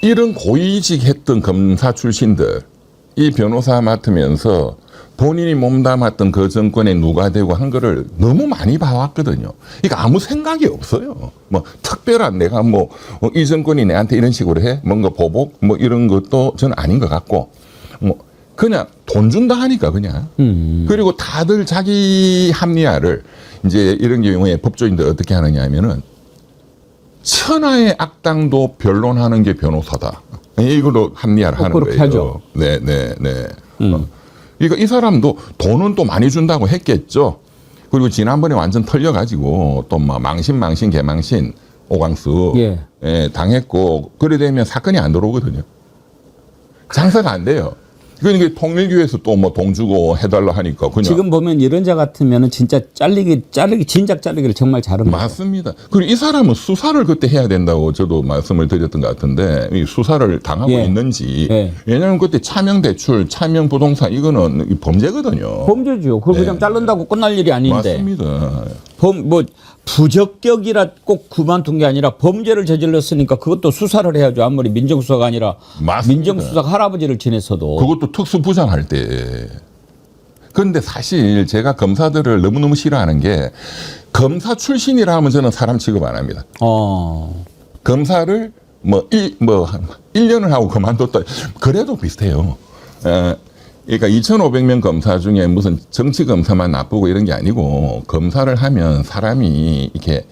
이런 고위직했던 검사 출신들 이 변호사 맡으면서 본인이 몸담았던 그 정권에 누가 되고 한 거를 너무 많이 봐왔거든요. 그러니까 아무 생각이 없어요. 뭐 특별한 내가 뭐 이 정권이 내한테 이런 식으로 해 뭔가 보복 뭐 이런 것도 저는 아닌 것 같고 뭐 그냥 돈 준다 하니까 그냥 그리고 다들 자기 합리화를 이제 이런 경우에 법조인들 어떻게 하느냐 하면은 천하의 악당도 변론하는 게 변호사다. 이걸로 합리화를 하는 그렇게 거예요. 하죠. 네. 그러니까 이 사람도 돈은 또 많이 준다고 했겠죠. 그리고 지난번에 완전 털려가지고 또 막 망신, 개망신, 오광수 예, 당했고 그래 되면 사건이 안 들어오거든요. 장사가 안 돼요. 그러니까 통일교에서 또 뭐 돈 주고 해달라 하니까 그냥 지금 보면 이런 자 같으면은 진짜 진작 자르기를 정말 잘한 거죠. 맞습니다. 그리고 이 사람은 수사를 그때 해야 된다고 저도 말씀을 드렸던 것 같은데 이 수사를 당하고 있는지 왜냐하면 그때 차명 대출, 차명 부동산 이거는 범죄거든요. 범죄죠. 그걸 그냥 자른다고 끝날 일이 아닌데. 맞습니다. 뭐 부적격이라 꼭 그만둔 게 아니라 범죄를 저질렀으니까 그것도 수사를 해야죠. 아무리 민정수사가 아니라 맞습니다. 민정수사가 할아버지를 지냈어도. 그것도 특수부장할 때. 그런데 사실 제가 검사들을 너무너무 싫어하는 게 검사 출신이라 하면 저는 사람 취급 안 합니다. 검사를 뭐 1년을 하고 그만뒀다. 그래도 비슷해요. 그러니까 2,500명 검사 중에 무슨 정치 검사만 나쁘고 이런 게 아니고 검사를 하면 사람이 이렇게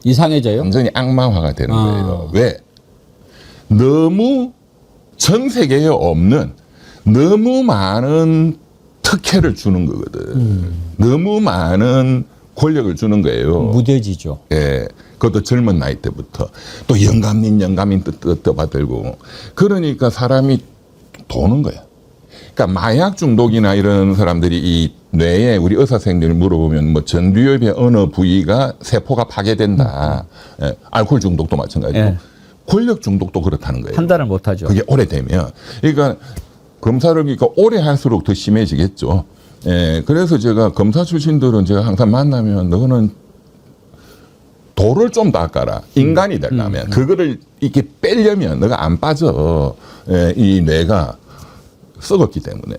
이상해져요? 완전히 악마화가 되는 거예요. 왜? 너무 전 세계에 없는 너무 많은 특혜를 주는 거거든. 너무 많은 권력을 주는 거예요. 무뎌지죠. 예. 그것도 젊은 나이 때부터. 또 영감님 떠받들고. 그러니까 사람이 도는 거야. 그러니까 마약 중독이나 이런 사람들이 이 뇌에 우리 의사 선생님들 물어보면 뭐 전두엽의 어느 부위가 세포가 파괴된다. 예. 알코올 중독도 마찬가지고. 예. 권력 중독도 그렇다는 거예요. 판단을 못 하죠. 그게 오래되면. 그러니까 검사를 그러니까 오래 할수록 더 심해지겠죠. 예. 그래서 제가 검사 출신들은 제가 항상 만나면 너는 돌을 좀 닦아라. 인간이 되려면. 그거를 이렇게 빼려면 너가 안 빠져. 예. 이 뇌가 썩었기 때문에.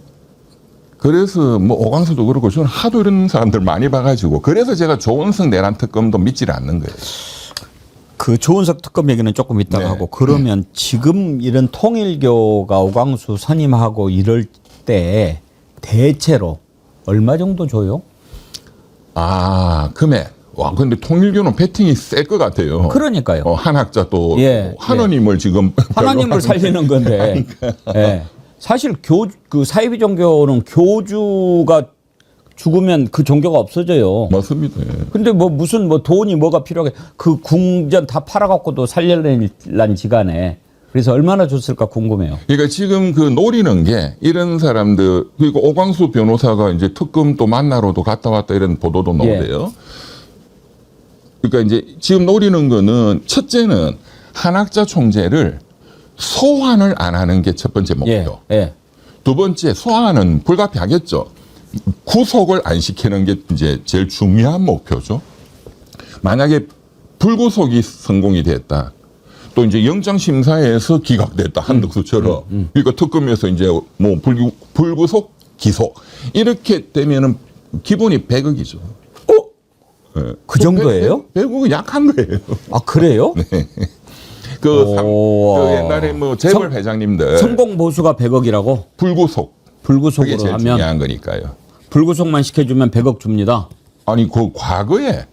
그래서 뭐 오광수도 그렇고 저는 하도 이런 사람들 많이 봐가지고 그래서 제가 조은석 내란 특검도 믿지를 않는 거예요. 그 조은석 특검 얘기는 조금 이따가 하고 그러면 지금 이런 통일교가 오광수 선임하고 이럴 때 대체로 얼마 정도 줘요? 금액. 와, 근데 통일교는 배팅이 셀 것 같아요. 그러니까요. 한학자 또 하나님을 지금 하나님을 살리는 건데. 예. 사실 그 사이비 종교는 교주가 죽으면 그 종교가 없어져요. 맞습니다. 근데 뭐 무슨 뭐 돈이 뭐가 필요하게 그 궁전 다 팔아갖고도 살려낸 지간에 그래서 얼마나 줬을까 궁금해요. 그러니까 지금 그 노리는 게 이런 사람들 그리고 오광수 변호사가 이제 특검 또 만나러도 갔다 왔다 이런 보도도 나오대요. 그러니까 이제 지금 노리는 거는 첫째는 한학자 총재를 소환을 안 하는 게 첫 번째 목표. 두 번째 소환은 불가피하겠죠. 구속을 안 시키는 게 이제 제일 중요한 목표죠. 만약에 불구속이 성공이 됐다. 또 이제 영장심사에서 기각됐다. 한덕수처럼. 그러니까 특검에서 이제 뭐 불구속 기소. 이렇게 되면은 기본이 100억이죠. 네. 그 정도예요? 100억은 약한 거예요. 아, 그래요? 네. 그 옛날에 뭐 재벌 회장님들 성공 보수가 100억이라고? 불구속으로 그게 제일 하면 중요한 거니까요. 불구속만 시켜주면 100억 줍니다. 아니 그 과거에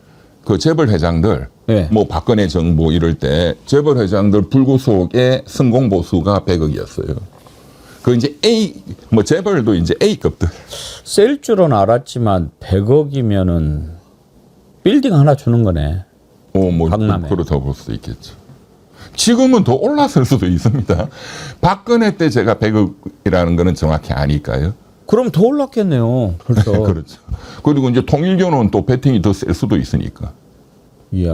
그 재벌 회장들 뭐 박근혜 정부 이럴 때 재벌 회장들 불구속의 성공 보수가 100억이었어요. 그 이제 뭐 재벌도 이제 A급들. 셀 줄은 알았지만 100억이면은 빌딩 하나 주는 거네. 뭐 강남에. 그렇다고 볼 수도 있겠죠. 지금은 더 올랐을 수도 있습니다. 박근혜 때 제가 100억이라는 거는 정확히 아니까요. 그럼 더 올랐겠네요. 벌써. 그렇죠. 그리고 이제 통일교는 또 배팅이 더 셀 수도 있으니까. 이야.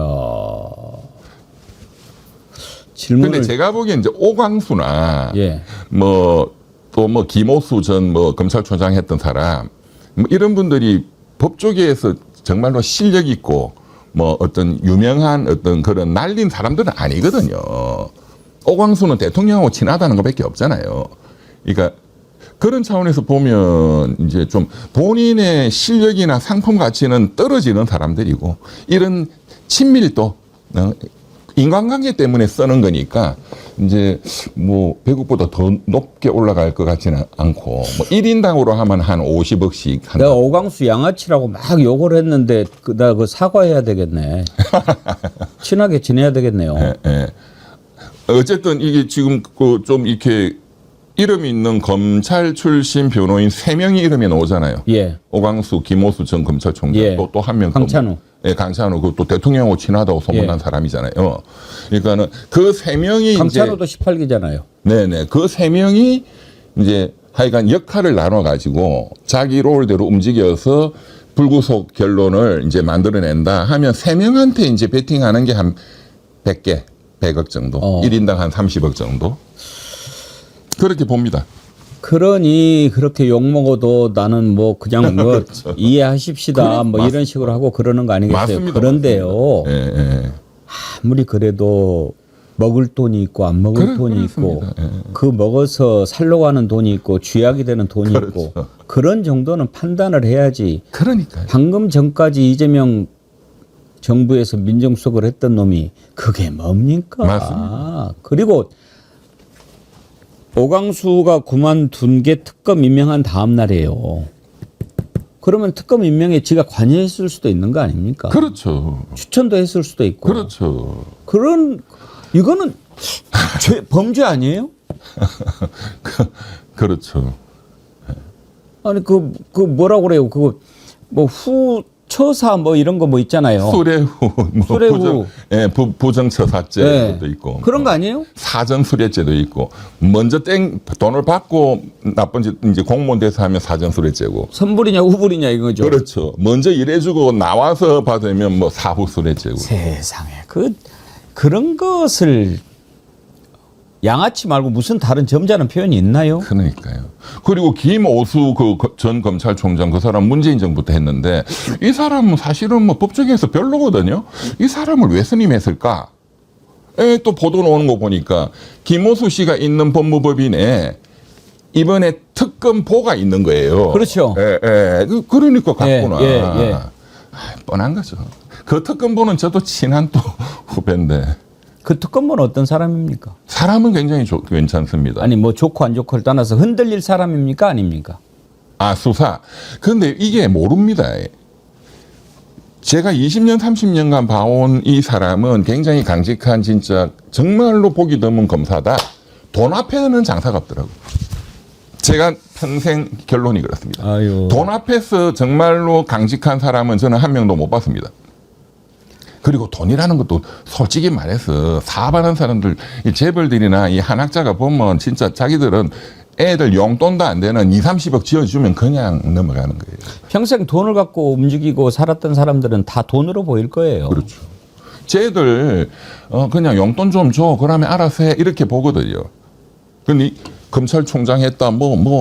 질문을. 근데 제가 보기엔 이제 오광수나 뭐 또 뭐 김오수 전 뭐 검찰총장 했던 사람 뭐 이런 분들이 법조계에서 정말로 실력 있고 뭐 어떤 유명한 어떤 그런 날린 사람들은 아니거든요. 오광수는 대통령하고 친하다는 것밖에 없잖아요. 그러니까 그런 차원에서 보면 이제 좀 본인의 실력이나 상품 가치는 떨어지는 사람들이고 이런 친밀도 인간관계 때문에 쓰는 거니까 이제 뭐 배국보다 더 높게 올라갈 것 같지는 않고 뭐 1인당으로 하면 한 50억씩 한다. 내가 오광수 양아치라고 막 욕을 했는데 나 그 사과해야 되겠네. 친하게 지내야 되겠네요. 예, 예. 어쨌든 이게 지금 그 좀 이렇게 이름 있는 검찰 출신 변호인 3명이 이름이 나오잖아요. 예. 오광수, 김오수 전 검찰총장 예. 또 한 명. 강찬우. 예, 강찬우. 그또 대통령하고 친하다고 소문난 예. 사람이잖아요. 그러니까는 그 3명이 강찬호도 이제 18기잖아요. 네네. 그 3명이 이제 하여간 역할을 나눠가지고 자기 롤대로 움직여서 불구속 결론을 이제 만들어낸다 하면 3명한테 이제 베팅하는 게 한 100개, 100억 정도. 1인당 한 30억 정도. 그렇게 봅니다. 그러니 그렇게 욕 먹어도 나는 뭐 그냥 뭐 그렇죠. 이해하십시다 뭐 이런 식으로 하고 그러는 거 아니겠어요? 맞습니다. 그런데요. 예, 예. 아무리 그래도 먹을 돈이 있고 안 먹을 돈이 있고 그 먹어서 살러 가는 돈이 있고 쥐약이 되는 돈이 있고 그렇죠. 그런 정도는 판단을 해야지. 그러니까요. 방금 전까지 이재명 정부에서 민정수석을 했던 놈이 그게 뭡니까? 맞습니다. 그리고 오광수가 그만둔 게 특검 임명한 다음 날이에요. 그러면 특검 임명에 지가 관여했을 수도 있는 거 아닙니까? 그렇죠. 추천도 했을 수도 있고. 그렇죠. 이거는 범죄 아니에요? 그렇죠. 아니 그 뭐라고 그래요? 그거 뭐 후처사 뭐 이런 거 뭐 있잖아요. 수뢰후, 뭐 수뢰후. 부정처사죄도 네. 있고 그런 거 아니에요? 사전수뢰죄도 있고 먼저 돈을 받고 나쁜 짓 이제 공무원 돼서 하면 사전수뢰죄고 선불이냐 후불이냐 이거죠. 그렇죠. 먼저 일해주고 나와서 받으면 뭐 사후수뢰죄고. 세상에 그런 것을 양아치 말고 무슨 다른 점잖은 표현이 있나요? 그러니까요. 그리고 김오수 그 전 검찰총장 그 사람 문재인 정부 때 했는데 이 사람은 사실은 뭐 법조계에서 별로거든요. 이 사람을 왜 선임했을까? 또 보도 나오는 거 보니까 김오수 씨가 있는 법무법인에 이번에 특검보가 있는 거예요. 그렇죠. 그러니까 갔구나. 예. 뻔한 거죠. 그 특검보는 저도 친한 또 후배인데. 그 특검은 어떤 사람입니까? 사람은 굉장히 괜찮습니다. 아니 뭐 좋고 안 좋고를 떠나서 흔들릴 사람입니까 아닙니까? 수사. 근데 이게 모릅니다. 제가 20년, 30년간 봐온 이 사람은 굉장히 강직한 진짜 정말로 보기 드문 검사다. 돈 앞에는 장사가 없더라고요. 제가 평생 결론이 그렇습니다. 아유. 돈 앞에서 정말로 강직한 사람은 저는 한 명도 못 봤습니다. 그리고 돈이라는 것도 솔직히 말해서 사업하는 사람들, 이 재벌들이나 이 한학자가 보면 진짜 자기들은 애들 용돈도 안 되는 2, 30억 지어주면 그냥 넘어가는 거예요. 평생 돈을 갖고 움직이고 살았던 사람들은 다 돈으로 보일 거예요. 그렇죠. 쟤들 그냥 용돈 좀 줘. 그러면 알아서 해. 이렇게 보거든요. 근데 검찰총장 했다,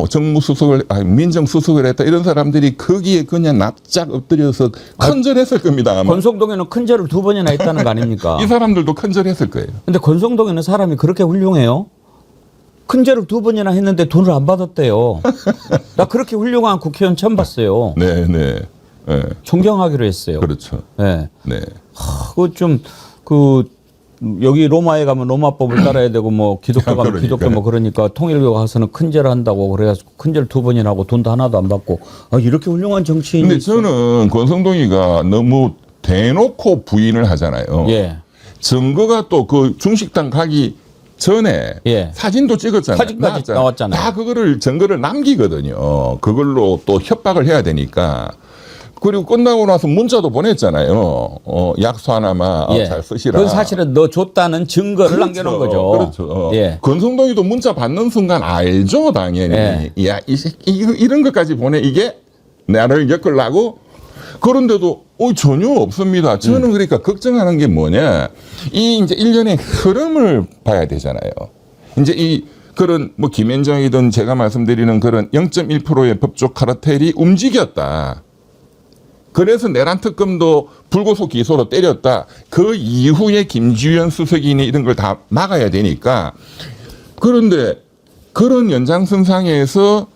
정무수석을, 민정수석을 했다, 이런 사람들이 거기에 그냥 납작 엎드려서 큰절했을 겁니다. 아마. 권성동에는 큰절을 2번이나 했다는 거 아닙니까? 이 사람들도 큰절했을 거예요. 근데 권성동에는 사람이 그렇게 훌륭해요? 큰절을 2번이나 했는데 돈을 안 받았대요. 나 그렇게 훌륭한 국회의원 처음 봤어요. 네. 존경하기로 했어요. 그렇죠. 네. 네. 여기 로마에 가면 로마법을 따라야 되고 뭐 기독교 가면 그러니까요. 기독교 뭐 그러니까 통일교 가서는 큰절 한다고 그래가지고 큰절 2번이나 하고 돈도 하나도 안 받고 이렇게 훌륭한 정치인이 근데 저는 권성동이가 너무 대놓고 부인을 하잖아요. 예. 증거가 또 그 중식당 가기 전에 예. 사진도 찍었잖아요. 사진까지 나왔잖아요. 다 그거를 증거를 남기거든요. 그걸로 또 협박을 해야 되니까. 그리고 끝나고 나서 문자도 보냈잖아요. 약수 하나만 잘 쓰시라. 그건 사실은 너 줬다는 증거를 남겨놓은 거죠. 그렇죠. 예. 권성동이도 문자 받는 순간 알죠, 당연히. 예. 야, 이 새끼 이런 것까지 보내 이게 나를 엮으려고. 그런데도 전혀 없습니다. 저는 그러니까 걱정하는 게 뭐냐. 이제 일련의 흐름을 봐야 되잖아요. 이제 그런 김현정이든 제가 말씀드리는 그런 0.1%의 법조 카르텔이 움직였다. 그래서 내란 특검도 불구속 기소로 때렸다. 그 이후에 김주현 수석이니 이런 걸 다 막아야 되니까. 그런데 그런 연장선상에서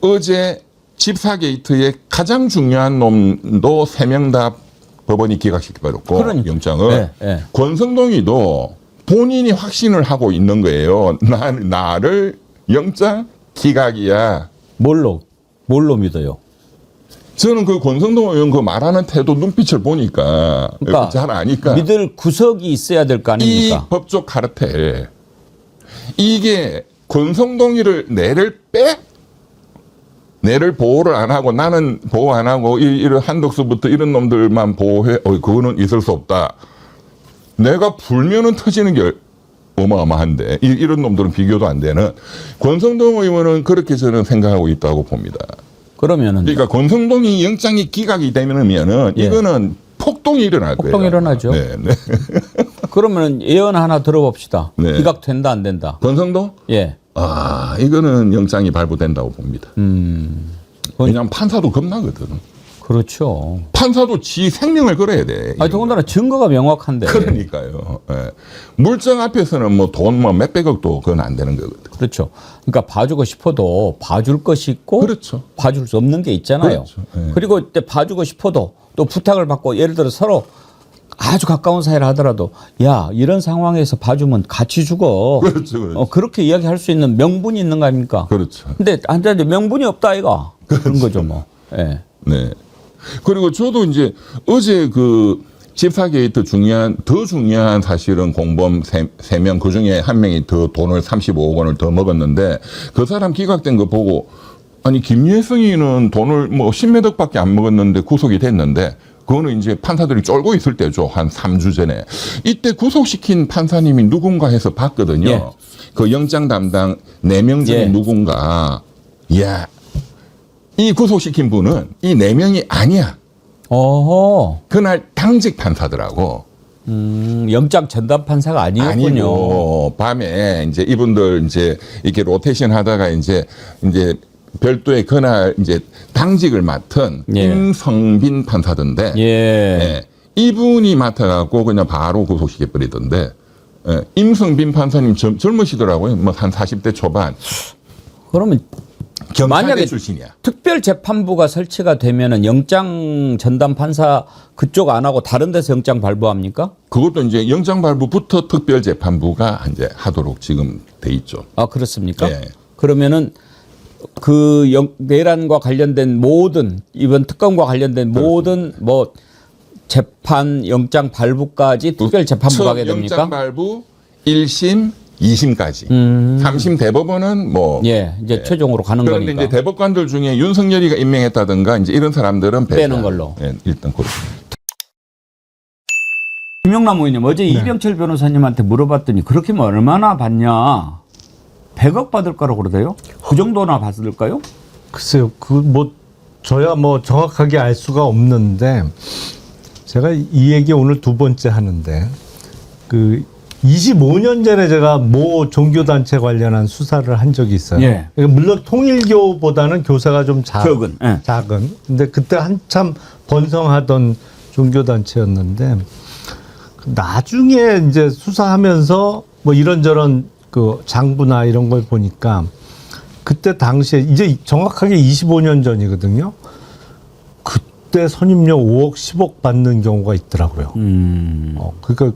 어제 집사 게이트의 가장 중요한 놈도 3명 다 법원이 기각시켜버렸고 그러니까. 영장을. 네, 네. 권성동이도 본인이 확신을 하고 있는 거예요. 나를 영장 기각이야. 뭘로 믿어요? 저는 그 권성동 의원 그 말하는 태도 눈빛을 보니까 그러니까 잘 아니까 믿을 구석이 있어야 될 거 이 아닙니까? 법적 카르텔 이게 권성동이를 내를 보호를 안 하고 나는 보호 안 하고 이런 한덕수부터 이런 놈들만 보호해. 그거는 있을 수 없다. 내가 불면은 터지는 게 어마어마한데 이런 놈들은 비교도 안 되는 권성동 의원은 그렇게 저는 생각하고 있다고 봅니다. 그러면은 그러니까 권성동이 영장이 기각이 되면은 예. 이거는 폭동이 일어날 거예요. 폭동이 일어나죠. 네, 네. 그러면 예언 하나 들어봅시다. 네. 기각된다 안 된다. 권성동? 예. 이거는 영장이 발부된다고 봅니다. 왜냐하면 판사도 겁나거든. 그렇죠. 판사도 지 생명을 걸어야 돼. 아니 더군다나 증거가 명확한데. 그러니까요. 예. 물증 앞에서는 뭐 돈 뭐 몇백억도 그건 안 되는 거거든. 그렇죠. 그러니까 봐주고 싶어도 봐줄 것이 있고 그렇죠. 봐줄 수 없는 게 있잖아요. 그렇죠. 예. 그리고 이때 봐주고 싶어도 또 부탁을 받고 예를 들어 서로 아주 가까운 사이라 하더라도 야 이런 상황에서 봐주면 같이 죽어. 그렇죠. 그렇죠. 그렇게 이야기할 수 있는 명분이 있는 거 아닙니까? 그렇죠. 근데 한자한테 명분이 없다 아이가. 그런 거죠 뭐. 예. 네. 그리고 저도 이제 어제 그 집사 게이트 더 중요한 사실은 공범 3명 그 중에 한 명이 더 돈을 35억 원을 더 먹었는데 그 사람 기각된 거 보고 아니 김예성이는 돈을 뭐 10몇 억밖에 안 먹었는데 구속이 됐는데 그거는 이제 판사들이 쫄고 있을 때죠. 한 3주 전에. 이때 구속시킨 판사님이 누군가 해서 봤거든요. 예. 그 영장 담당 4명 중에 예. 누군가. 이야. 이 구속시킨 분은 이 4명이 아니야. 어허. 그날 당직 판사더라고. 영장 전담 판사가 아니었군요. 아니고 밤에 이제 이분들 이제 이렇게 로테이션 하다가 이제 별도의 그날 이제 당직을 맡은 예. 임성빈 판사던데. 예. 예. 이분이 맡아갖고 그냥 바로 구속시켜 버리던데. 예. 임성빈 판사님 젊으시더라고요. 뭐 한 40대 초반. 그러면 경찰대 만약에 출신이야. 특별재판부가 설치가 되면은 영장 전담 판사 그쪽 안 하고 다른 데서 영장 발부합니까? 그것도 이제 영장 발부부터 특별재판부가 이제 하도록 지금 돼 있죠. 아 그렇습니까? 예. 그러면은 그 내란과 관련된 모든 이번 특검과 관련된 모든 뭐 재판 영장 발부까지 특별재판부 가게 됩니까? 영장 발부 1심, 2심까지. 3심 대법원은 뭐 예, 이제 최종으로 가는 그런데 거니까. 이제 대법관들 중에 윤석열이가 임명했다든가 이제 이런 사람들은 빼는 걸로. 예, 일단 그렇습니다. 김영남 의원님 어제 이병철 변호사님한테 물어봤더니 그렇게 면 얼마나 받냐? 100억 받을 거라고 그러대요? 그 정도나 받을까요? 글쎄요, 저야 뭐 정확하게 알 수가 없는데, 제가 이 얘기 오늘 2번째 하는데, 25년 전에 제가 모 종교단체 관련한 수사를 한 적이 있어요. 예. 그러니까 물론 통일교보다는 교사가 좀 적은, 예. 작은. 근데 그때 한참 번성하던 종교단체였는데, 나중에 이제 수사하면서 뭐 이런저런 그 장부나 이런 걸 보니까 그때 당시에 이제 정확하게 25년 전이거든요. 그때 선임료 5억, 10억 받는 경우가 있더라고요. 그러니까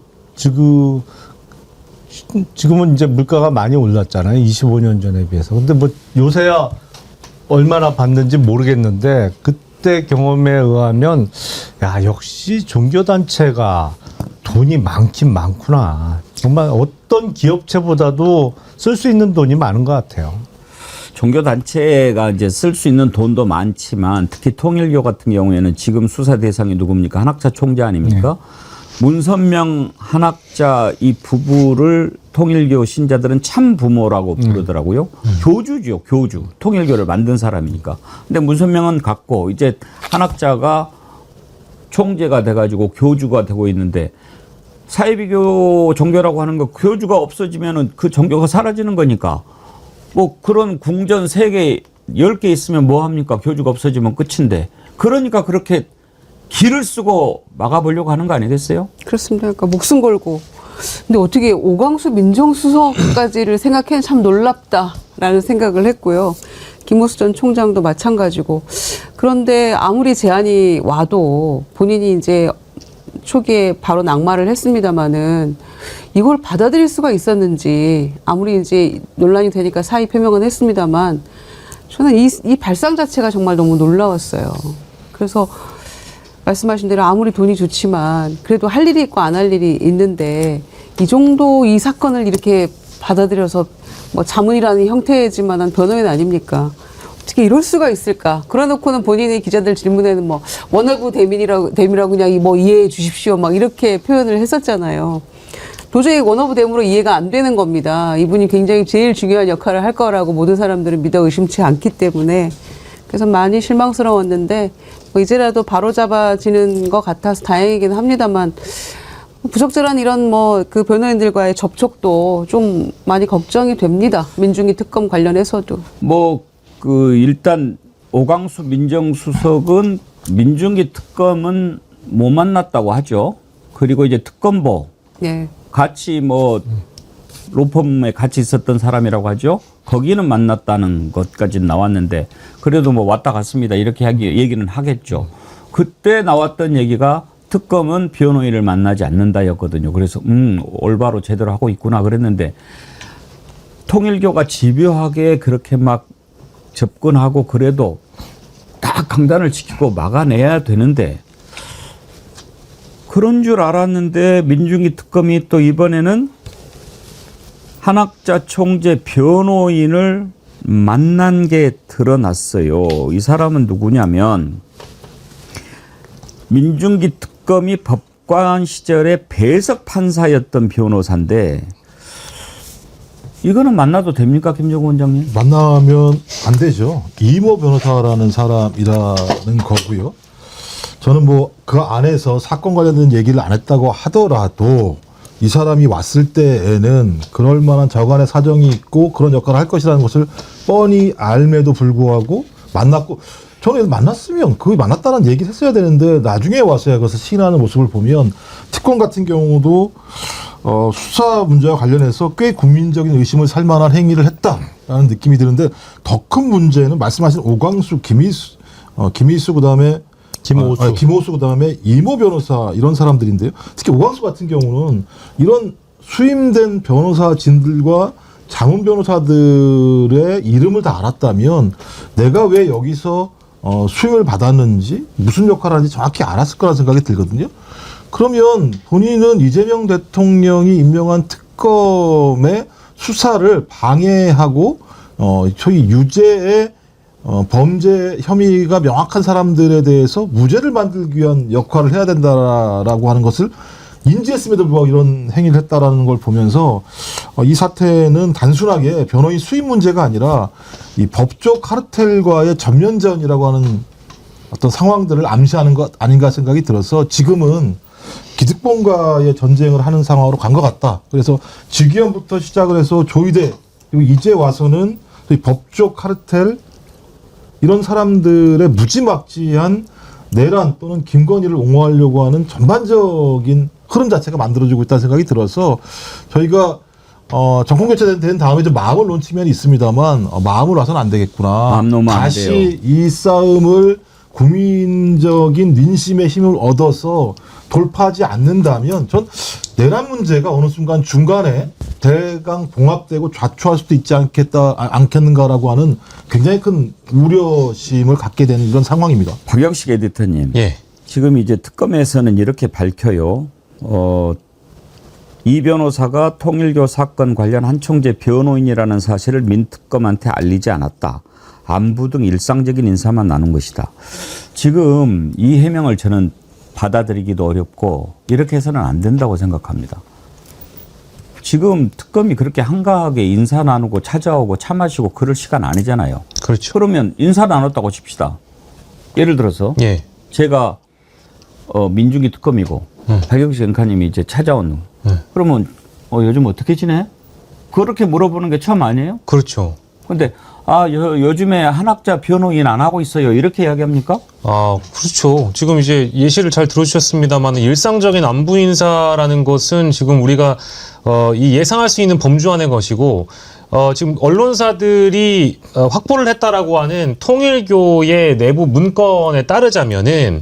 지금은 이제 물가가 많이 올랐잖아요. 25년 전에 비해서. 근데 뭐 요새야 얼마나 받는지 모르겠는데 그때 경험에 의하면 야, 역시 종교단체가 돈이 많긴 많구나. 정말 어떤 기업체보다도 쓸 수 있는 돈이 많은 것 같아요. 종교단체가 이제 쓸 수 있는 돈도 많지만 특히 통일교 같은 경우에는 지금 수사 대상이 누굽니까? 한학자 총재 아닙니까? 문선명 한학자 이 부부를 통일교 신자들은 참 부모라고 부르더라고요. 교주죠, 교주. 통일교를 만든 사람이니까. 근데 문선명은 갔고 이제 한학자가 총재가 돼가지고 교주가 되고 있는데 사회비교 종교라고 하는 거 교주가 없어지면은 그 종교가 사라지는 거니까 뭐 그런 궁전 3개, 10개 있으면 뭐 합니까? 교주가 없어지면 끝인데. 그러니까 그렇게 기를 쓰고 막아보려고 하는 거 아니겠어요? 그렇습니다. 그러니까 목숨 걸고. 근데 어떻게 오광수 민정수석까지를 생각해는 참 놀랍다라는 생각을 했고요. 김호수 전 총장도 마찬가지고. 그런데 아무리 제안이 와도 본인이 이제 초기에 바로 낙마를 했습니다마는 이걸 받아들일 수가 있었는지, 아무리 이제 논란이 되니까 사의 표명은 했습니다만 저는 이 발상 자체가 정말 너무 놀라웠어요. 그래서 말씀하신 대로 아무리 돈이 좋지만 그래도 할 일이 있고 안 할 일이 있는데 이 정도 이 사건을 이렇게 받아들여서 뭐 자문이라는 형태지만한 변호인 아닙니까? 어떻게 이럴 수가 있을까? 그러놓고는 본인이 기자들 질문에는 뭐 원어브 대미라고 그냥 뭐 이해해 주십시오 막 이렇게 표현을 했었잖아요. 도저히 원어브 대무로 이해가 안 되는 겁니다. 이분이 굉장히 제일 중요한 역할을 할 거라고 모든 사람들은 믿어 의심치 않기 때문에 그래서 많이 실망스러웠는데 뭐 이제라도 바로잡아지는 것 같아서 다행이긴 합니다만 부적절한 이런 뭐 그 변호인들과의 접촉도 좀 많이 걱정이 됩니다. 민중기 특검 관련해서도. 뭐 그 일단 오광수 민정수석은 민중기 특검은 못 만났다고 하죠. 그리고 이제 특검보 예. 같이 뭐 로펌에 같이 있었던 사람이라고 하죠. 거기는 만났다는 것까지는 나왔는데 그래도 뭐 왔다 갔습니다. 이렇게 얘기는 하겠죠. 그때 나왔던 얘기가 특검은 변호인을 만나지 않는다였거든요. 그래서 올바로 제대로 하고 있구나 그랬는데 통일교가 집요하게 그렇게 막 접근하고 그래도 딱 강단을 지키고 막아내야 되는데 그런 줄 알았는데 민중기 특검이 또 이번에는 한학자 총재 변호인을 만난 게 드러났어요. 이 사람은 누구냐면 민중기 특검이 법관 시절에 배석 판사였던 변호사인데 이거는 만나도 됩니까, 김정우 원장님? 만나면 안 되죠. 이모 변호사라는 사람이라는 거고요. 저는 뭐 그 안에서 사건 관련된 얘기를 안 했다고 하더라도 이 사람이 왔을 때에는 그럴 만한 저간의 사정이 있고 그런 역할을 할 것이라는 것을 뻔히 알매도 불구하고 만났고 저는 만났으면 그 만났다는 얘기를 했어야 되는데 나중에 와서야 그것을 시인하는 모습을 보면 특검 같은 경우도 수사 문제와 관련해서 꽤 국민적인 의심을 살 만한 행위를 했다라는 느낌이 드는데 더 큰 문제는 말씀하신 오광수, 김희수 그다음에 김호수 그다음에 이모 변호사 이런 사람들인데요. 특히 오광수 같은 경우는 이런 수임된 변호사진들과 자문 변호사들의 이름을 다 알았다면 내가 왜 여기서 수임을 받았는지 무슨 역할을 하는지 정확히 알았을 거라는 생각이 들거든요. 그러면 본인은 이재명 대통령이 임명한 특검의 수사를 방해하고 소위 유죄의 범죄 혐의가 명확한 사람들에 대해서 무죄를 만들기 위한 역할을 해야 된다라고 하는 것을 인지했음에도 불구하고 이런 행위를 했다라는 걸 보면서 이 사태는 단순하게 변호인 수임 문제가 아니라 이 법조 카르텔과의 전면전이라고 하는 어떤 상황들을 암시하는 것 아닌가 생각이 들어서 지금은 기득권과의 전쟁을 하는 상황으로 간 것 같다. 그래서 직위원부터 시작을 해서 조이대 그리고 이제 와서는 이 법조 카르텔 이런 사람들의 무지막지한 내란 또는 김건희를 옹호하려고 하는 전반적인 흐름 자체가 만들어지고 있다는 생각이 들어서 저희가 정권 교체된 다음에 좀 마음을 놓은 측면이 있습니다만 마음을 놔서는 안 되겠구나. 마음 놓으면 안 다시 돼요. 이 싸움을 국민적인 민심의 힘을 얻어서 돌파하지 않는다면 전 내란 문제가 어느 순간 중간에 대강 봉합되고 좌초할 수도 있지 않겠는가라고 하는 굉장히 큰 우려심을 갖게 되는 이런 상황입니다. 박영식 에디터님. 예. 지금 이제 특검에서는 이렇게 밝혀요. 이 변호사가 통일교 사건 관련 한 총재 변호인이라는 사실을 민특검한테 알리지 않았다. 안부 등 일상적인 인사만 나눈 것이다. 지금 이 해명을 저는 받아들이기도 어렵고 이렇게 해서는 안 된다고 생각합니다. 지금 특검이 그렇게 한가하게 인사 나누고 찾아오고 차 마시고 그럴 시간 아니잖아요. 그렇죠. 그러면 인사 나눴다고 칩시다. 예를 들어서 예. 제가 민중기 특검이고 박영식 엔카님이 이제 찾아온 그러면 요즘 어떻게 지내? 그렇게 물어보는 게 처음 아니에요? 그렇죠. 근데 요즘에 한학자 변호인 안 하고 있어요. 이렇게 이야기합니까? 그렇죠. 지금 이제 예시를 잘 들어주셨습니다만 일상적인 안부 인사라는 것은 지금 우리가 이 예상할 수 있는 범주 안의 것이고 지금 언론사들이 확보를 했다라고 하는 통일교의 내부 문건에 따르자면은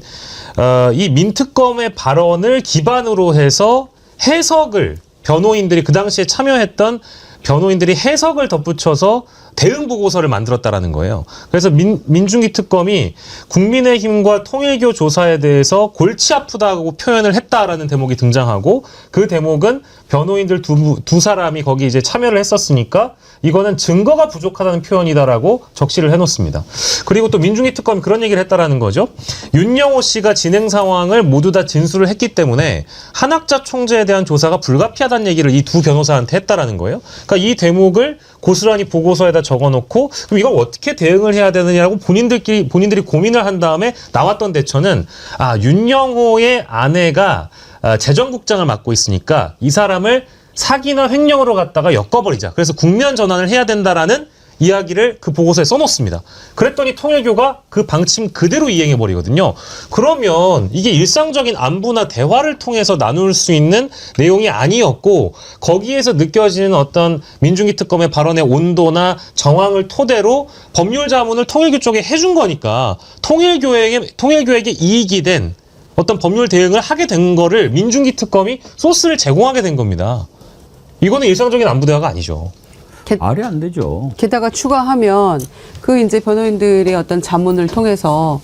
이 민특검의 발언을 기반으로 해서 해석을 변호인들이 그 당시에 참여했던 변호인들이 해석을 덧붙여서 대응 보고서를 만들었다라는 거예요. 그래서 민중기 특검이 국민의힘과 통일교 조사에 대해서 골치 아프다고 표현을 했다라는 대목이 등장하고 그 대목은 변호인들 두 사람이 거기 이제 참여를 했었으니까 이거는 증거가 부족하다는 표현이다라고 적시를 해놓습니다. 그리고 또 민중기 특검이 그런 얘기를 했다라는 거죠. 윤영호 씨가 진행 상황을 모두 다 진술을 했기 때문에 한학자 총재에 대한 조사가 불가피하다는 얘기를 이 두 변호사한테 했다라는 거예요. 그러니까 이 대목을 고스란히 보고서에다 적어놓고 그럼 이걸 어떻게 대응을 해야 되느냐고 본인들이 고민을 한 다음에 나왔던 대처는 윤영호의 아내가 재정국장을 맡고 있으니까 이 사람을 사기나 횡령으로 갖다가 엮어버리자. 그래서 국면 전환을 해야 된다라는 이야기를 그 보고서에 써놓습니다. 그랬더니 통일교가 그 방침 그대로 이행해버리거든요. 그러면 이게 일상적인 안부나 대화를 통해서 나눌 수 있는 내용이 아니었고 거기에서 느껴지는 어떤 민중기 특검의 발언의 온도나 정황을 토대로 법률 자문을 통일교 쪽에 해준 거니까 통일교에게 이익이 된 어떤 법률 대응을 하게 된 거를 민중기 특검이 소스를 제공하게 된 겁니다. 이거는 일상적인 안부 대화가 아니죠. 말이 안 되죠. 게다가 추가하면 그 이제 변호인들의 어떤 자문을 통해서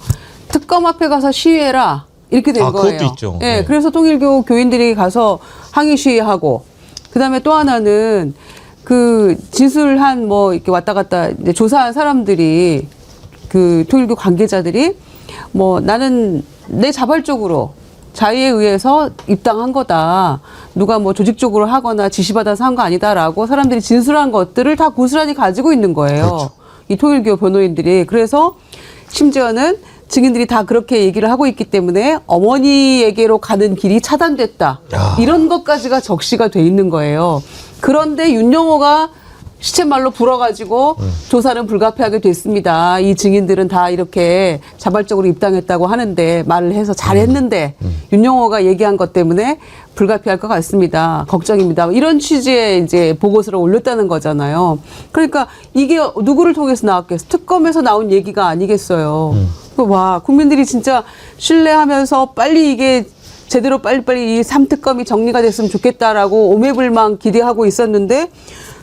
특검 앞에 가서 시위해라 이렇게 된 거예요. 그것도 있죠. 예, 네. 그래서 통일교 교인들이 가서 항의 시위하고 그다음에 또 하나는 그 진술한 뭐 이렇게 왔다 갔다 이제 조사한 사람들이 그 통일교 관계자들이 뭐 나는 내 자발적으로 자의에 의해서 입당한 거다. 누가 뭐 조직적으로 하거나 지시받아서 한 거 아니다라고 사람들이 진술한 것들을 다 고스란히 가지고 있는 거예요. 그렇죠. 이 통일교 변호인들이. 그래서 심지어는 증인들이 다 그렇게 얘기를 하고 있기 때문에 어머니에게로 가는 길이 차단됐다. 이런 것까지가 적시가 돼 있는 거예요. 그런데 윤영호가 시쳇말로 불어가지고 조사는 불가피하게 됐습니다. 이 증인들은 다 이렇게 자발적으로 입당했다고 하는데 말을 해서 잘했는데 윤영호가 얘기한 것 때문에 불가피할 것 같습니다. 걱정입니다. 이런 취지의 이제 보고서를 올렸다는 거잖아요. 그러니까 이게 누구를 통해서 나왔겠어? 특검에서 나온 얘기가 아니겠어요. 와, 국민들이 진짜 신뢰하면서 빨리 이게 제대로 빨리빨리 이 3특검이 정리가 됐으면 좋겠다라고 오매불망 기대하고 있었는데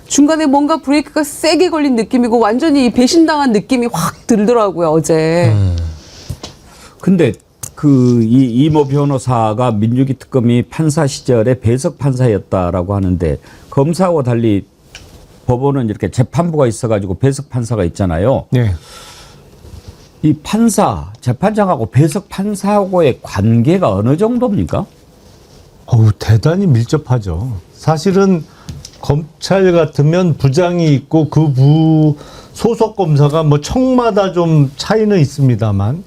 중간에 뭔가 브레이크가 세게 걸린 느낌이고 완전히 배신당한 느낌이 확 들더라고요, 어제. 근데 그 이모 변호사가 민중기 특검이 판사 시절에 배석 판사였다라고 하는데 검사하고 달리 법원은 이렇게 재판부가 있어가지고 배석 판사가 있잖아요. 네. 이 판사, 재판장하고 배석 판사하고의 관계가 어느 정도입니까? 대단히 밀접하죠. 사실은 검찰 같으면 부장이 있고 그 부 소속 검사가 뭐 청마다 좀 차이는 있습니다만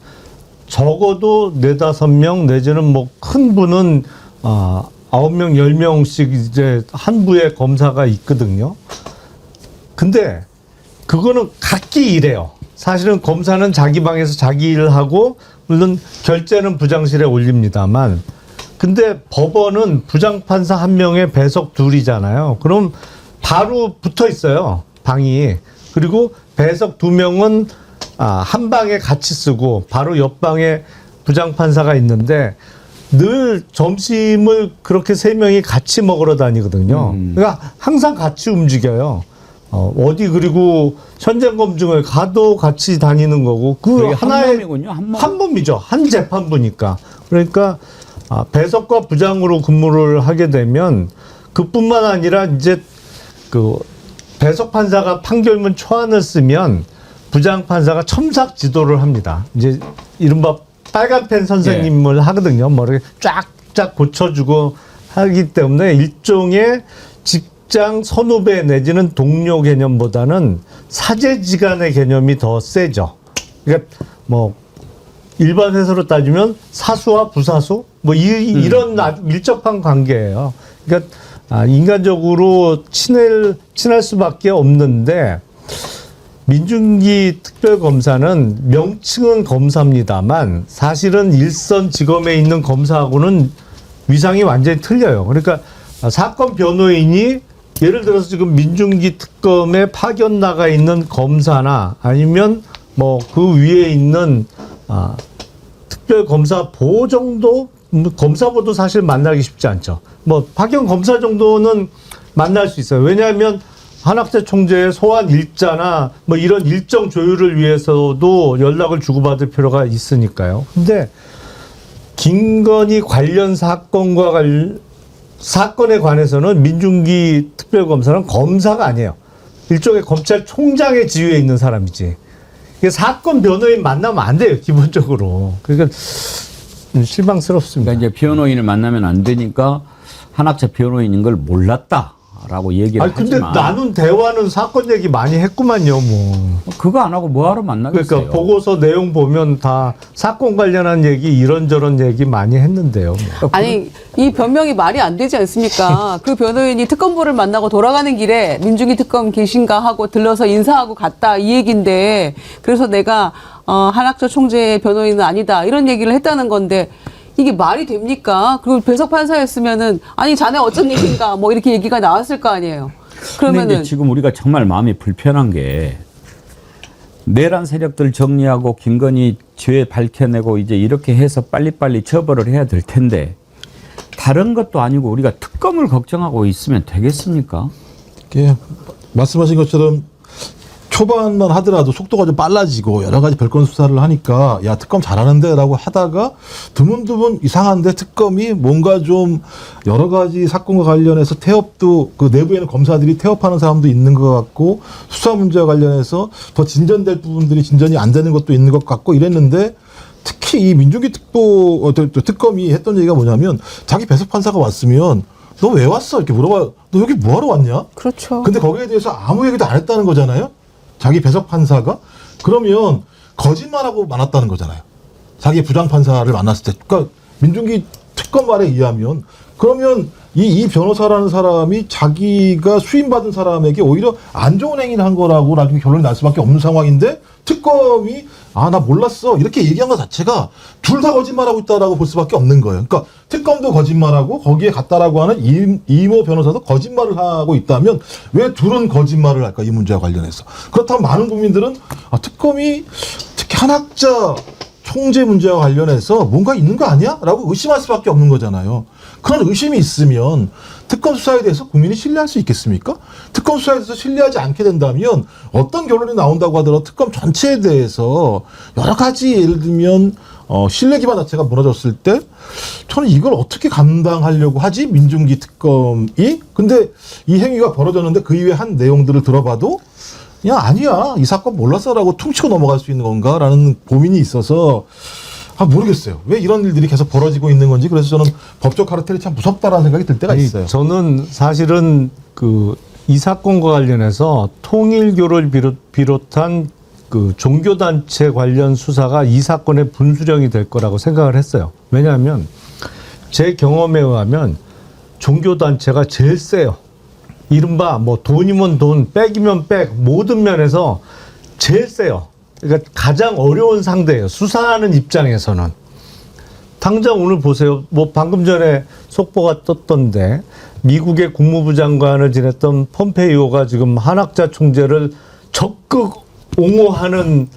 적어도 4-5명 내지는 뭐 큰 부는 9명, 10명씩 이제 한 부에 검사가 있거든요. 근데 그거는 각기 일해요. 사실은 검사는 자기 방에서 자기 일을 하고 물론 결재는 부장실에 올립니다만 근데 법원은 부장판사 1명에 배석 2이잖아요. 그럼 바로 붙어 있어요. 방이. 그리고 배석 2명은 한 방에 같이 쓰고 바로 옆방에 부장판사가 있는데 늘 점심을 그렇게 3명이 같이 먹으러 다니거든요. 그러니까 항상 같이 움직여요. 어디 그리고 현장 검증을 가도 같이 다니는 거고 그 하나의 한 몸이군요. 한 몸이죠. 한 재판부니까. 그러니까 배석과 부장으로 근무를 하게 되면 그뿐만 아니라 이제 그 배석 판사가 판결문 초안을 쓰면 부장 판사가 첨삭 지도를 합니다. 이제 이른바 빨간펜 선생님을 하거든요. 머리를 쫙쫙 고쳐주고 하기 때문에 일종의 직장 선후배 내지는 동료 개념보다는 사제지간의 개념이 더 세죠. 그러니까 뭐 일반 회사로 따지면 사수와 부사수 뭐 이런 밀접한 관계예요. 그러니까 인간적으로 친할 수밖에 없는데 민중기 특별검사는 명칭은 검사입니다만 사실은 일선지검에 있는 검사하고는 위상이 완전히 틀려요. 그러니까 사건 변호인이 예를 들어서 지금 민중기 특검에 파견 나가 있는 검사나 아니면 뭐 그 위에 있는 특별검사 보 정도, 검사보도 사실 만나기 쉽지 않죠. 뭐 파견 검사 정도는 만날 수 있어요. 왜냐하면 한학재 총재의 소환 일자나 뭐 이런 일정 조율을 위해서도 연락을 주고받을 필요가 있으니까요. 근데 김건희 관련 사건에 관해서는 민중기 특별검사는 검사가 아니에요. 일종의 검찰총장의 지위에 있는 사람이지. 이게 사건 변호인 만나면 안 돼요, 기본적으로. 그러니까 실망스럽습니다. 그러니까 이제 변호인을 만나면 안 되니까 한학재 변호인인 걸 몰랐다라고 얘기를 아니, 근데 하지만 나눈 대화는 사건 얘기 많이 했구만요, 뭐. 그거 안 하고 뭐하러 만나겠어요? 그러니까 보고서 내용 보면 다 사건 관련한 얘기 이런저런 얘기 많이 했는데요. 뭐. 아니 이 변명이 말이 안 되지 않습니까? 그 변호인이 특검보를 만나고 돌아가는 길에 민중기 특검 계신가 하고 들러서 인사하고 갔다 이 얘기인데 그래서 내가 한학재 총재의 변호인은 아니다 이런 얘기를 했다는 건데 이게 말이 됩니까? 그리고 배석 판사였으면은 아니 자네 어쩐 얘기인가 뭐 이렇게 얘기가 나왔을 거 아니에요. 근데 그러면은 이제 지금 우리가 정말 마음이 불편한 게 내란 세력들 정리하고 김건희 죄 밝혀내고 이제 이렇게 해서 빨리빨리 처벌을 해야 될 텐데 다른 것도 아니고 우리가 특검을 걱정하고 있으면 되겠습니까? 이게 말씀하신 것처럼 초반만 하더라도 속도가 좀 빨라지고 여러 가지 별건 수사를 하니까 야 특검 잘하는데라고 하다가 드문드문 이상한데 특검이 뭔가 좀 여러 가지 사건과 관련해서 태업도 그 내부에는 검사들이 태업하는 사람도 있는 것 같고 수사 문제와 관련해서 더 진전될 부분들이 진전이 안 되는 것도 있는 것 같고 이랬는데 특히 이 민중기 특검이 했던 얘기가 뭐냐면 자기 배석 판사가 왔으면 너 왜 왔어? 이렇게 물어봐. 너 여기 뭐하러 왔냐? 그렇죠. 근데 거기에 대해서 아무 얘기도 안 했다는 거잖아요. 자기 배석 판사가 그러면 거짓말하고 많았다는 거잖아요. 자기 부장 판사를 만났을 때, 그러니까 민중기 특검 말에 의하면 그러면 이 변호사라는 사람이 자기가 수임받은 사람에게 오히려 안 좋은 행위를 한 거라고 나중에 결론이 날 수밖에 없는 상황인데 특검이 아, 나 몰랐어 이렇게 얘기한 것 자체가 둘 다 거짓말하고 있다라고 볼 수밖에 없는 거예요. 그러니까 특검도 거짓말하고 거기에 갔다라고 하는 이모 변호사도 거짓말을 하고 있다면 왜 둘은 거짓말을 할까 이 문제와 관련해서. 그렇다면 많은 국민들은 아, 특검이 특히 한학재 총재 문제와 관련해서 뭔가 있는 거 아니야? 라고 의심할 수밖에 없는 거잖아요. 그런 의심이 있으면 특검 수사에 대해서 국민이 신뢰할 수 있겠습니까? 특검 수사에 대해서 신뢰하지 않게 된다면 어떤 결론이 나온다고 하더라도 특검 전체에 대해서 여러 가지 예를 들면 신뢰 기반 자체가 무너졌을 때 저는 이걸 어떻게 감당하려고 하지? 민중기 특검이? 근데 이 행위가 벌어졌는데 그 이후에 한 내용들을 들어봐도 그냥 아니야 이 사건 몰랐어라고 퉁치고 넘어갈 수 있는 건가라는 고민이 있어서 모르겠어요. 왜 이런 일들이 계속 벌어지고 있는 건지. 그래서 저는 법적 카르텔이 참 무섭다라는 생각이 들 때가 있어요. 저는 사실은 이 사건과 관련해서 통일교를 비롯한 그 종교단체 관련 수사가 이 사건의 분수령이 될 거라고 생각을 했어요. 왜냐하면 제 경험에 의하면 종교단체가 제일 세요. 이른바 뭐 돈이면 돈, 백이면 백, 모든 면에서 제일 세요. 그러니까 가장 어려운 상대예요. 수사하는 입장에서는. 당장 오늘 보세요. 뭐 방금 전에 속보가 떴던데 미국의 국무부 장관을 지냈던 폼페이오가 지금 한학재 총재를 적극 옹호하는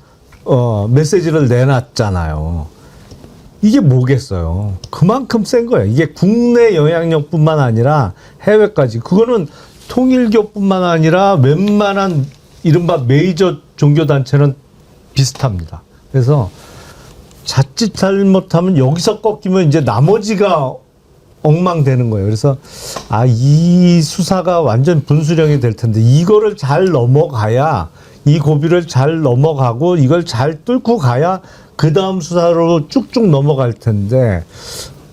메시지를 내놨잖아요. 이게 뭐겠어요. 그만큼 센 거예요. 이게 국내 영향력뿐만 아니라 해외까지. 그거는 통일교뿐만 아니라 웬만한 이른바 메이저 종교단체는 비슷합니다. 그래서 자칫 잘못하면 여기서 꺾이면 이제 나머지가 엉망되는 거예요. 그래서 이 수사가 완전 분수령이 될 텐데 이거를 잘 넘어가야 이 고비를 잘 넘어가고 이걸 잘 뚫고 가야 그 다음 수사로 쭉쭉 넘어갈 텐데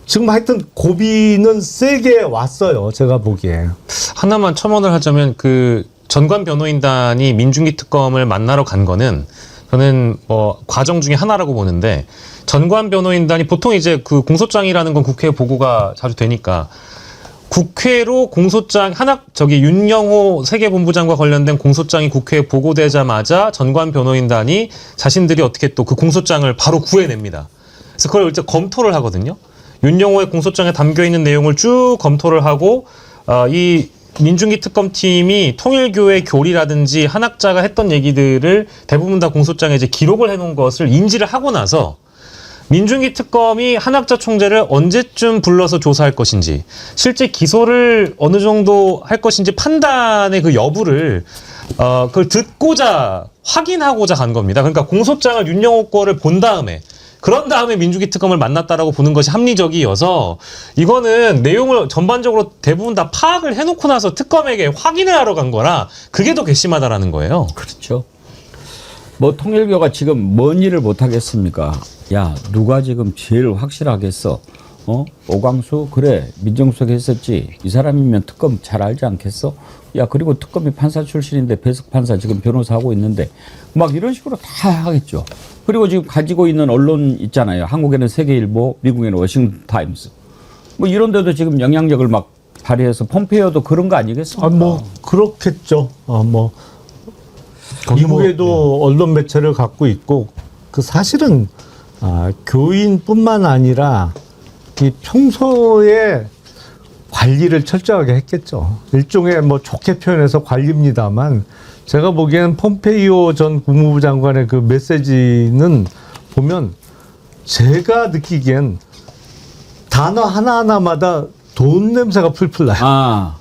지금 하여튼 고비는 세게 왔어요. 제가 보기에. 하나만 첨언을 하자면 그 전관 변호인단이 민중기 특검을 만나러 간 거는 저는 과정 중에 하나라고 보는데 전관 변호인단이 보통 이제 그 공소장이라는 건 국회 보고가 자주 되니까 국회로 공소장 윤영호 세계본부장과 관련된 공소장이 국회에 보고되자마자 전관 변호인단이 자신들이 어떻게 또 그 공소장을 바로 구해냅니다. 그래서 그걸 일단 검토를 하거든요. 윤영호의 공소장에 담겨 있는 내용을 쭉 검토를 하고 이 민중기 특검팀이 통일교의 교리라든지 한학자가 했던 얘기들을 대부분 다 공소장에 이제 기록을 해놓은 것을 인지를 하고 나서 민중기 특검이 한학자 총재를 언제쯤 불러서 조사할 것인지, 실제 기소를 어느 정도 할 것인지 판단의 그 여부를 그걸 듣고자 확인하고자 간 겁니다. 그러니까 공소장을 윤영호 거를 본 다음에, 그런 다음에 민중기 특검을 만났다라고 보는 것이 합리적이어서, 이거는 내용을 전반적으로 대부분 다 파악을 해놓고 나서 특검에게 확인을 하러 간 거라 그게 더 괘씸하다라는 거예요. 그렇죠. 뭐 통일교가 지금 뭔 일을 못 하겠습니까? 야, 누가 지금 제일 확실하겠어? 오광수 그래 민정수석 했었지. 이 사람이면 특검 잘 알지 않겠어? 야, 그리고 특검이 판사 출신인데 배석 판사 지금 변호사 하고 있는데 막 이런 식으로 다 하겠죠. 그리고 지금 가지고 있는 언론 있잖아요. 한국에는 세계일보, 미국에는 워싱턴 타임스. 뭐 이런 데도 지금 영향력을 막 발휘해서 폼페이오도 그런 거 아니겠습니까? 뭐 그렇겠죠. 뭐 거기 뭐, 미국에도 언론 매체를 갖고 있고, 그 사실은 교인뿐만 아니라 이 평소에 관리를 철저하게 했겠죠. 일종의 뭐 좋게 표현해서 관리입니다만, 제가 보기에는 폼페이오 전 국무부 장관의 그 메시지는 보면 제가 느끼기엔 단어 하나하나마다 돈 냄새가 풀풀 나요.